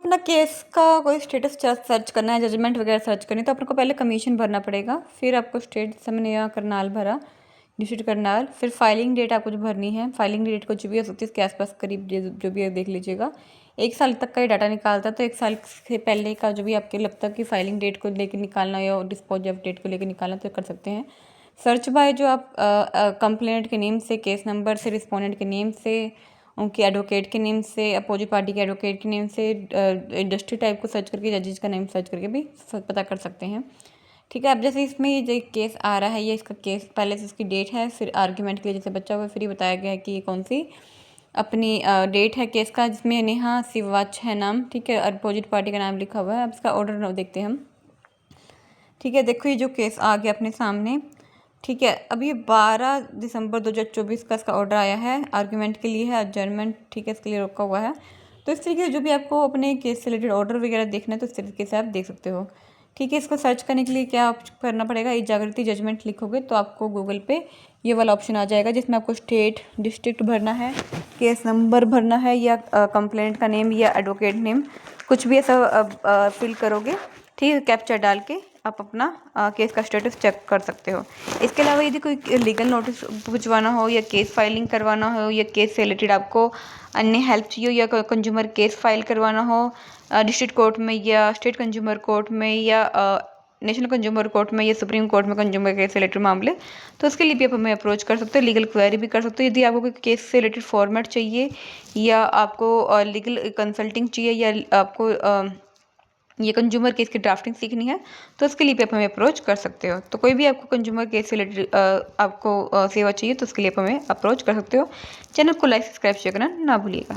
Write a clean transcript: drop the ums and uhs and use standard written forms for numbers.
अपना केस का कोई स्टेटस सर्च करना है, जजमेंट वगैरह सर्च करनी है तो अपन को पहले कमीशन भरना पड़ेगा, फिर आपको स्टेट समन या करनाल भरा, डिस्ट्रिक्ट करनाल, फिर फाइलिंग डेट आपको जो भरनी है, फाइलिंग डेट कुछ भी हो सकती है इसके आसपास करीब जो भी है देख लीजिएगा। 1 साल तक का ये डाटा निकालता है, तो 1 साल से पहले का जो भी आपके लगता है कि फाइलिंग डेट को लेकर निकालना या डिस्पोज ऑफ डेट को लेकर निकालना तो कर सकते हैं। सर्च बाय जो आप कंप्लेंट के नेम से, केस नंबर से, रिस्पोंडेंट के नेम से, उनके एडवोकेट के नेम से, अपोजिट पार्टी के एडवोकेट के नेम से, इंडस्ट्री टाइप को सर्च करके, जजेस का नेम सर्च करके भी पता कर सकते हैं। ठीक है। अब जैसे इसमें ये जो केस आ रहा है, ये इसका केस पहले से इसकी डेट है, फिर आर्ग्यूमेंट के लिए जैसे बच्चा हुआ, फिर ये बताया गया है कि ये कौन सी अपनी डेट है केस का, जिसमें नेहा सिवाच है नाम। ठीक है। अपोजिट पार्टी का नाम लिखा हुआ है। अब इसका ऑर्डर देखते हैं हम। ठीक है। देखो ये जो केस आ गया अपने सामने। ठीक है। अब ये 12 दिसंबर 2024 का इसका ऑर्डर आया है, आर्ग्यूमेंट के लिए है, एडजर्नमेंट। ठीक है, इसके लिए रोका हुआ है। तो इस तरीके से जो भी आपको अपने केस से रिलेटेड ऑर्डर वगैरह देखना है तो इस तरीके से आप देख सकते हो। ठीक है। इसको सर्च करने के लिए क्या करना पड़ेगा, ई जागृति जजमेंट लिखोगे तो आपको गूगल पे ये वाला ऑप्शन आ जाएगा, जिसमें आपको स्टेट, डिस्ट्रिक्ट भरना है, केस नंबर भरना है, या कंप्लेंट का नेम या एडवोकेट नेम, कुछ भी ऐसा फिल करोगे। ठीक है। कैप्चा डाल के आप अपना केस का स्टेटस चेक कर सकते हो। इसके अलावा यदि कोई लीगल नोटिस भिजवाना हो, या केस फाइलिंग करवाना हो, या केस से रिलेटेड आपको अन्य हेल्प चाहिए, या कंज्यूमर केस फाइल करवाना हो डिस्ट्रिक्ट कोर्ट में, या स्टेट कंज्यूमर कोर्ट में, या नेशनल कंज्यूमर कोर्ट में, या सुप्रीम कोर्ट में कंज्यूमर केस से रिलेटेड मामले, तो उसके लिए भी आप हमें अप्रोच कर सकते हो, लीगल क्वेरी भी कर सकते हो। यदि आपको कोई केस से रिलेटेड फॉर्मेट चाहिए, या आपको लीगल कंसल्टिंग चाहिए, या आपको ये कंज्यूमर केस की ड्राफ्टिंग सीखनी है, तो उसके लिए भी आप हमें अप्रोच कर सकते हो। तो कोई भी आपको कंज्यूमर केस से रिलेटेड आपको सेवा चाहिए तो उसके लिए आप हमें अप्रोच कर सकते हो। चैनल को लाइक सब्सक्राइब शेयर करना ना भूलिएगा।